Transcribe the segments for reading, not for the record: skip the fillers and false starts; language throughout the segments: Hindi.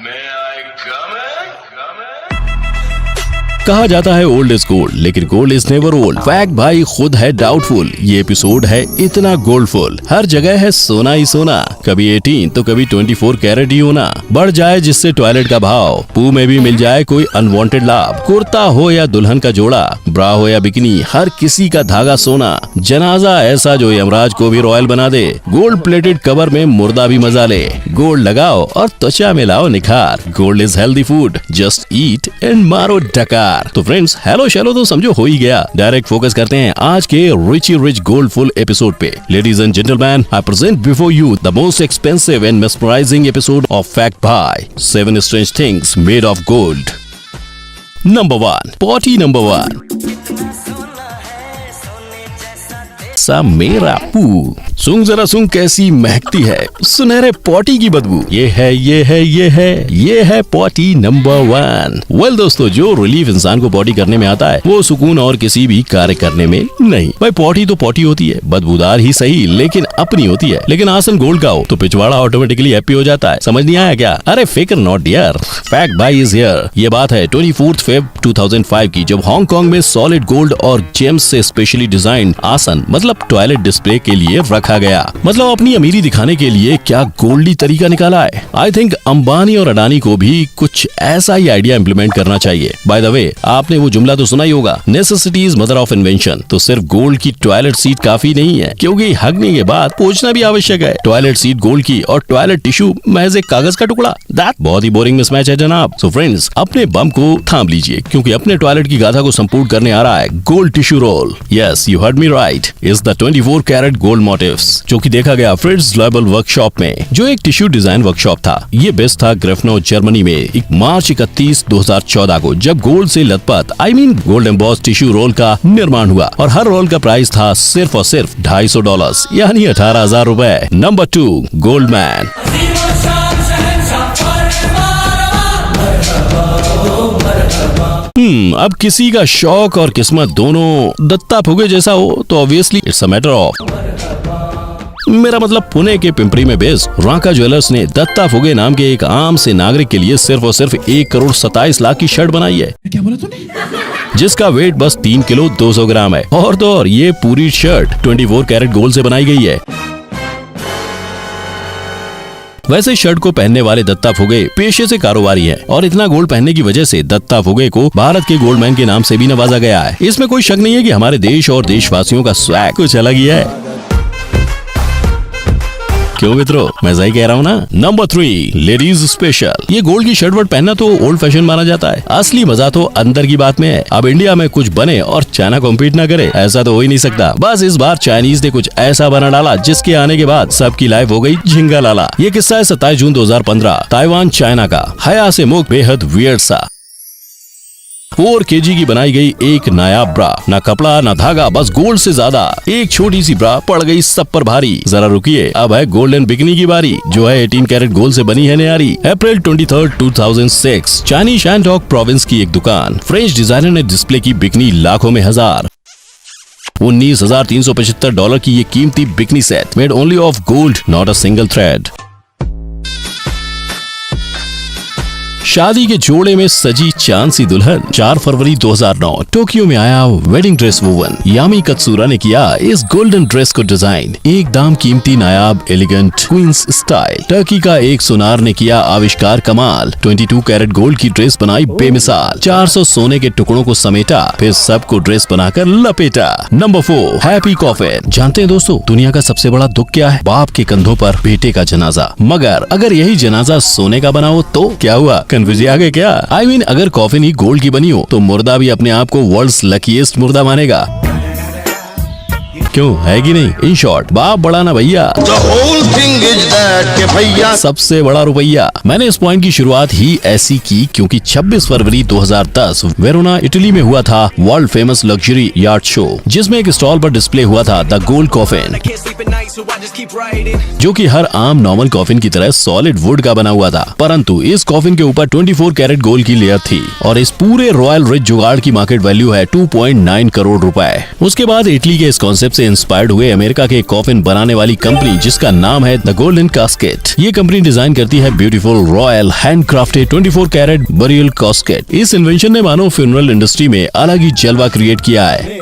May I come in? कहा जाता है ओल्ड इज गोल्ड, लेकिन gold is never old. Fact भाई खुद है डाउटफुल। ये एपिसोड है इतना गोल्डफुल। हर जगह है सोना ही सोना, कभी 18 तो कभी 24 कैरेट ही होना। बढ़ जाए जिससे टॉयलेट का भाव, पू में भी मिल जाए कोई अनवांटेड लाभ। कुर्ता हो या दुल्हन का जोड़ा, ब्रा हो या बिकनी, हर किसी का धागा सोना। जनाजा ऐसा जो यमराज को भी रॉयल बना दे। गोल्ड प्लेटेड कवर में मुर्दा भी मजा ले। गोल्ड लगाओ और त्वचा में लाओ निखार। Gold is healthy food, just eat and मारो डकार। तो फ्रेंड्स, हेलो शैलो तो समझो हो ही गया। डायरेक्ट फोकस करते हैं आज के Richie Rich gold full episode पे। Ladies and gentleman, I present before you the most expensive and mesmerising episode of fact by 7 strange things made of gold. Number 1, potty number 1। सा मेरा पू, सुन जरा सुन कैसी महकती है सुनहरे पॉटी की बदबू। ये है पॉटी नंबर 1। वेल दोस्तों, जो रिलीफ इंसान को पॉटी करने में आता है वो सुकून और किसी भी कार्य करने में नहीं। भाई पॉटी तो पॉटी होती है, बदबूदार ही सही लेकिन अपनी होती है। लेकिन आसन गोल्ड का हो तो पिछवाड़ा ऑटोमेटिकली हैप्पी हो जाता है। समझ नहीं आया क्या? अरे फिक्र not dear, fact by is here. ये बात है 24 फेब 2005 की, जब हांगकांग में सॉलिड गोल्ड और जेम्स से स्पेशली डिजाइन आसन मतलब टॉयलेट डिस्प्ले के लिए रखा गया। मतलब अपनी अमीरी दिखाने के लिए क्या गोल्डी तरीका निकाला है। आई थिंक अंबानी और अडानी को भी कुछ ऐसा ही आइडिया इम्प्लीमेंट करना चाहिए। बाय द वे, आपने वो जुमला तो सुना ही होगा, necessity is mother of invention. तो सिर्फ गोल्ड की टॉयलेट सीट काफी नहीं है, क्योंकि हगने के बाद पोंछना भी आवश्यक है। टॉयलेट सीट गोल्ड की और टॉयलेट टिश्यू महज एक कागज का टुकड़ा। दैट बहुत ही बोरिंग मिसमैच है जनाब। सो फ्रेंड्स, अपने बम को थाम लीजिए, क्योंकि अपने टॉयलेट की गाथा को संपूर्ण करने आ रहा है gold tissue roll. Yes, you heard me right, is the 24 carat gold motifs, जो कि देखा गया फ्रिट्ज लॉयबल वर्कशॉप में, जो एक टिश्यू डिजाइन वर्कशॉप था। ये बेस्ड था ग्रेफनो जर्मनी में मार्च 31, 2014 को, जब गोल्ड से लथपथ गोल्ड एम्बॉस्ड टिश्यू रोल का निर्माण हुआ। और हर रोल का प्राइस था सिर्फ और सिर्फ $250, यानी 18,000 रुपए। Number 2, gold man. अब किसी का शौक और किस्मत दोनों दत्ता फुगे जैसा हो तो obviously it's a matter of. मेरा मतलब पुणे के पिंपरी में बेस्ड रांका ज्वेलर्स ने दत्ता फुगे नाम के एक आम से नागरिक के लिए सिर्फ और सिर्फ 1,27,00,000 की शर्ट बनाई है। क्या बोला तूने? जिसका वेट बस 3 किलो 200 ग्राम है। और तो और ये पूरी शर्ट 24 कैरेट गोल्ड से बनाई गई है। वैसे शर्ट को पहनने वाले दत्ता फुगे पेशे से कारोबारी है, और इतना गोल्ड पहनने की वजह से दत्ता फुगे को भारत के गोल्डमैन के नाम से भी नवाजा गया है। इसमें कोई शक नहीं है कि हमारे देश और देशवासियों का स्वैग कुछ अलग ही है। क्यों मित्रों, मैं सही कह रहा हूँ ना? Number 3, ladies special. ये गोल्ड की शर्ट वर्ट पहनना तो ओल्ड फैशन माना जाता है। असली मजा तो अंदर की बात में है। अब इंडिया में कुछ बने और चाइना कॉम्पीट ना करे, ऐसा तो हो ही नहीं सकता। बस इस बार चाइनीज ने कुछ ऐसा बना डाला जिसके आने के बाद सबकी लाइफ हो गई झिंगा लाला। ये किस्सा है 27 जून 2015 ताइवान चाइना का। हया से मुक्त बेहद वियर्ड सा 4 kg की बनाई गई एक नायाब ब्रा, ना कपड़ा ना धागा, बस गोल्ड से ज्यादा। एक छोटी सी ब्रा पड़ गई सब पर भारी। जरा रुकिए, अब है गोल्डन बिकनी की बारी, जो है 18 कैरेट गोल्ड से बनी है न्यारी। अप्रैल 23, 2006 चाइनीज शैनटॉक प्रोविंस की एक दुकान, फ्रेंच डिजाइनर ने डिस्प्ले की बिकनी लाखों में हजार। $19,375 की ये कीमती bikini set made only of gold, not a single thread. शादी के जोड़े में सजी चांद सी दुल्हन। 4 फरवरी 2009 टोक्यो में आया वेडिंग ड्रेस वूवन यामी कत्सूरा ने किया इस गोल्डन ड्रेस को डिजाइन। एकदम कीमती नायाब एलिगेंट क्वींस स्टाइल। टर्की का एक सुनार ने किया आविष्कार कमाल। 22 कैरेट गोल्ड की ड्रेस बनाई बेमिसाल। 400 सोने के टुकड़ों को समेटा, फिर सबको ड्रेस बनाकर लपेटा। Number 4, happy coffin. जानते हैं दोस्तों, दुनिया का सबसे बड़ा दुख क्या है? बाप के कंधों पर बेटे का जनाजा। मगर अगर यही जनाजा सोने का बना हो तो क्या हुआ? कंफ्यूजन आ गए क्या? अगर कॉफिन ही गोल्ड की बनी हो तो मुर्दा भी अपने आप को वर्ल्ड्स लकीएस्ट मुर्दा मानेगा। क्यों, है कि नहीं? इन शॉर्ट, बाप बड़ा ना भैया, The whole thing is that के भैया सबसे बड़ा रुपया। मैंने इस पॉइंट की शुरुआत ही ऐसी की क्योंकि 26 फरवरी 2010 वेरोना इटली में हुआ था world famous luxury yard show, जिसमें एक स्टॉल पर डिस्प्ले हुआ था द गोल्ड कॉफिन, जो कि हर आम नॉर्मल कॉफिन की तरह सॉलिड वुड का बना हुआ था। परंतु इस कॉफिन के ऊपर 24 कैरेट गोल्ड की लेयर थी और इस पूरे रॉयल रिच जुगाड़ की मार्केट वैल्यू है 2.9 करोड़ रुपए। उसके बाद इटली के इस कॉन्सेप्ट से इंस्पायर्ड हुए अमेरिका के कॉफिन बनाने वाली कंपनी जिसका नाम है द गोल्डन कास्केट। ये कंपनी डिजाइन करती है beautiful royal handcrafted 24 carat burial casket. इस इन्वेंशन ने मानो फ्यूनरल इंडस्ट्री में अलग ही जलवा क्रिएट किया है।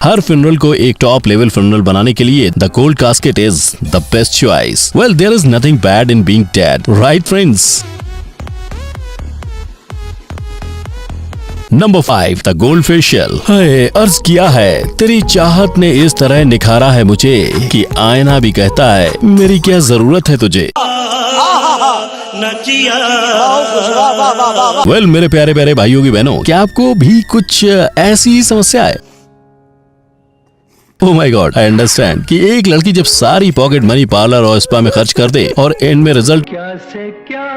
हर फ्यूनरल को एक टॉप लेवल फ्यूनरल बनाने के लिए the gold casket is the best choice. Well, there is nothing bad in being dead, right friends? Number 5, the gold facial. Hi, अर्ज किया है तेरी चाहत ने इस तरह निखारा है मुझे कि आईना भी कहता है मेरी क्या जरूरत है तुझे। वेल, मेरे प्यारे प्यारे भाइयों की बहनों, क्या आपको भी कुछ ऐसी ही समस्या है? Oh my God, I understand कि एक लड़की जब सारी पॉकेट मनी पार्लर और स्पा में खर्च कर दे और एंड में रिजल्ट क्या से क्या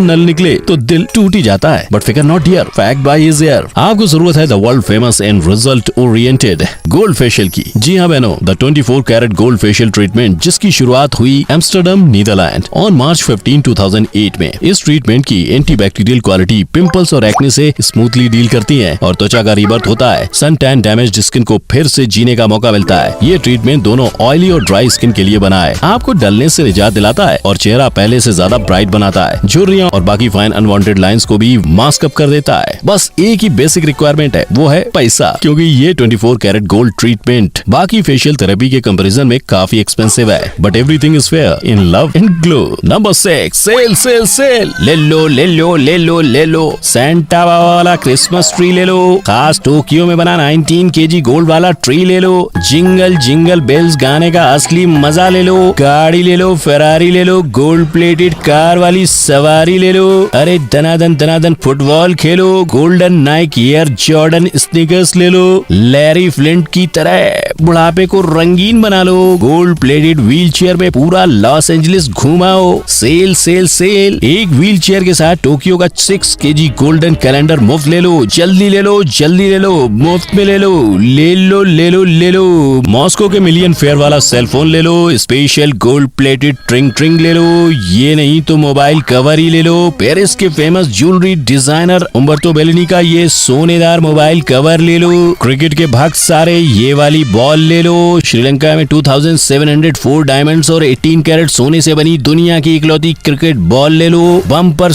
नल निकले तो दिल टूट ही जाता है। बट फिकर not here, fact by is here. आपको जरूरत है the world famous and result oriented gold facial की। जी हाँ बहनों, the 24 carat gold facial treatment जिसकी शुरुआत हुई एम्स्टर्डम नीदरलैंड ऑन मार्च 15, 2008 में। इस ट्रीटमेंट की एंटीबैक्टीरियल क्वालिटी पिंपल्स और एक्ने से स्मूथली डील करती है और त्वचा का रीबर्थ होता है। सन टैन डैमेज्ड स्किन को फिर से जीने का मौका मिलता है। ये ट्रीटमेंट दोनों ऑयली और ड्राई स्किन के लिए बना है। आपको डलनेस से निजात दिलाता है और चेहरा पहले से ज्यादा ब्राइट बनाता है। झुर्रियां और बाकी फाइन अनवांटेड लाइंस को भी मास्क अप कर देता है। बस एक ही बेसिक रिक्वायरमेंट है, वो है पैसा, क्योंकि ये 24 कैरेट गोल्ड ट्रीटमेंट बाकी फेशियल थेरेपी के कंपैरिजन में काफी एक्सपेंसिव है। But everything is fair in love and glow. Number 6, sale sale sale. ले लो ले लो ले लो ले लो, सेंटा वाला क्रिसमस ट्री ले लो। खास टोक्यो में बना 19 kg गोल्ड वाला ट्री ले लो। जिंगल जिंगल बेल्स गाने का असली मजा ले लो। गाड़ी ले लो, फेरारी ले लो, गोल्ड प्लेटेड कार वाली सवारी ले लो। अरे दनादन फुटबॉल खेलो। Golden Naik air Jordan sneakers ले लो। लैरी फ्लिंट की तरह बुढ़ापे को रंगीन बना लो। गोल्ड प्लेटेड व्हील चेयर में पूरा लॉस एंजलिस घुमाओ। Sale sale sale. एक व्हील चेयर के साथ टोक्यो का 6 kg गोल्डन कैलेंडर मुफ्त ले लो। जल्दी ले लो, जल्दी ले लो, मुफ्त में ले लो, ले लो ले लो ले लो। मॉस्को के मिलियन फेयर वाला सेलफोन ले लो। स्पेशल गोल्ड प्लेटेड ट्रिंग ले लो। ये नहीं तो मोबाइल कवर ही ले लो। पेरिस के फेमस ज्वेलरी डिजाइनर उम्बर्तो बेलिनी का ये सोनेदार मोबाइल कवर ले लो। क्रिकेट के भक्त सारे ये वाली बॉल ले लो। श्रीलंका में 2704 डायमंड्स और 18 कैरेट सोने से बनी दुनिया की इकलौती क्रिकेट बॉल ले लो। बम्पर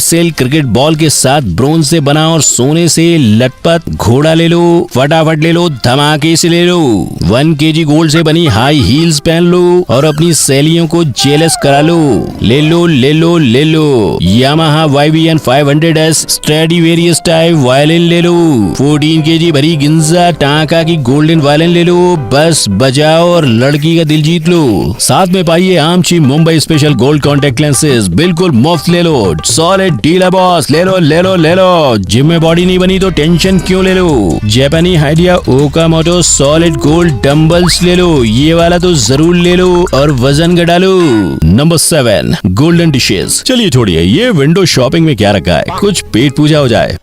सेल क्रिकेट बॉल के साथ ब्रोंज से बना और सोने से लटपट घोड़ा ले लो। फटाफट ले लो, धमाके से ले लो। 1 kg गोल्ड से बनी हाई हील्स पहन लो और अपनी सहेलियों को जेलस करा लो। ले लो ले लो ले लो। Yamaha YBN 500S Stradivarius type violin ले लो। 14 kg भरी गिंजा टांका की गोल्डन वायलिन ले लो। बस बजाओ और लड़की का दिल जीत लो। साथ में पाइए आमची Mumbai special gold contact lenses बिल्कुल मुफ्त ले लो। सॉलिड डील है बॉस, ले लो ले लो ले लो। जिम में बॉडी नहीं बनी तो टेंशन क्यों ले लो। जापानी idea Okamoto solid gold dumbbells ले लो। ये वाला तो जरूर ले लो और वजन घटा लो। Number 7, golden dishes. चलिए छोड़िए ये विंडो शॉपिंग में क्या रखा है, कुछ पेट पूजा हो जाए।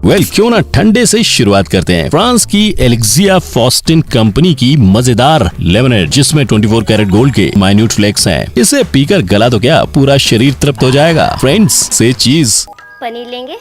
वेल, क्यों ना ठंडे से शुरुआत करते हैं। फ्रांस की एलेक्सिया फॉस्टिन कंपनी की मजेदार लेमनेड जिसमें 24 कैरेट गोल्ड के माइन्यूट फ्लेक्स हैं। इसे पीकर गला तो क्या पूरा शरीर तृप्त हो जाएगा। फ्रेंड्स से चीज पनीर लेंगे?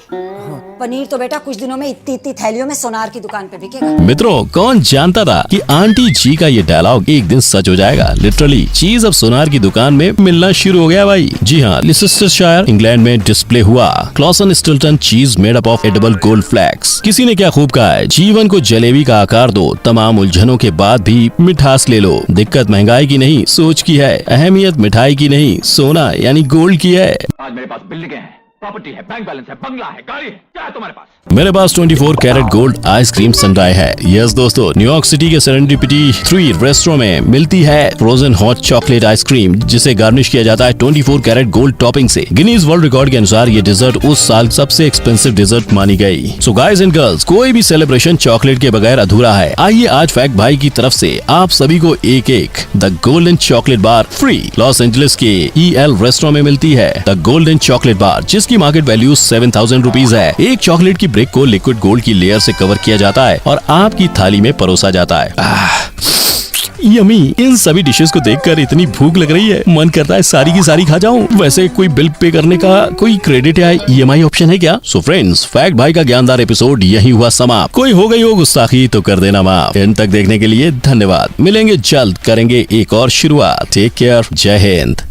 पनीर तो बेटा कुछ दिनों में इतनी थैलियों में सोनार की दुकान पे बिकेगा। मित्रों, कौन जानता था कि आंटी जी का ये डायलॉग एक दिन सच हो जाएगा। लिटरली चीज अब सोनार की दुकान में मिलना शुरू हो गया भाई। जी हाँ, लिसेस्टरशायर इंग्लैंड में डिस्प्ले हुआ Clawson Stilton cheese made up of edible gold flakes. किसी ने क्या खूब कहा है, जीवन को जलेबी का आकार दो, तमाम उलझनों के बाद भी मिठास ले लो। दिक्कत महंगाई की नहीं सोच की है, अहमियत मिठाई की नहीं सोना यानी गोल्ड की है। आज मेरे पास बिल्डिंगें हैं, प्रॉपर्टी है, बैंक बैलेंस है, बंगला है, गाड़ी है, क्या है तुम्हारे पास? मेरे पास 24 कैरेट गोल्ड आइसक्रीम सनराय है। यस दोस्तों, न्यूयॉर्क सिटी के सेरेंडिपिटी 3 रेस्टोरेंट में मिलती है फ्रोजन हॉट चॉकलेट आइसक्रीम जिसे गार्निश किया जाता है 24 कैरेट गोल्ड टॉपिंग से। गिनीज वर्ल्ड रिकॉर्ड के अनुसार ये डिजर्ट उस साल सबसे एक्सपेंसिव डिजर्ट मानी गई। सो गाइज एंड गर्ल्स, कोई भी सेलिब्रेशन चॉकलेट के बगैर अधूरा है। आइए आज फैक्ट भाई की तरफ से आप सभी को एक the golden chocolate bar free Los Angeles के EL रेस्टोरेंट में मिलती है। द गोल्डन चॉकलेट बार जिसकी मार्केट वैल्यू 7,000 रुपीज है। एक चॉकलेट की ब्रेक को लिक्विड गोल्ड की लेयर से कवर किया जाता है और आपकी थाली में परोसा जाता है। यमी। इन सभी डिशेस को देखकर इतनी भूख लग रही है, मन करता है सारी की सारी खा जाऊं। वैसे कोई बिल पे करने का कोई क्रेडिट या EMI ऑप्शन है क्या? सो फ्रेंड्स, फैक्ट भाई का ज्ञानदार एपिसोड यही हुआ समाप्त। कोई हो गई हो गुस्ताखी तो कर देना माफ। इन तक देखने के लिए धन्यवाद। मिलेंगे जल्द, करेंगे एक और शुरुआत। टेक केयर, जय हिंद।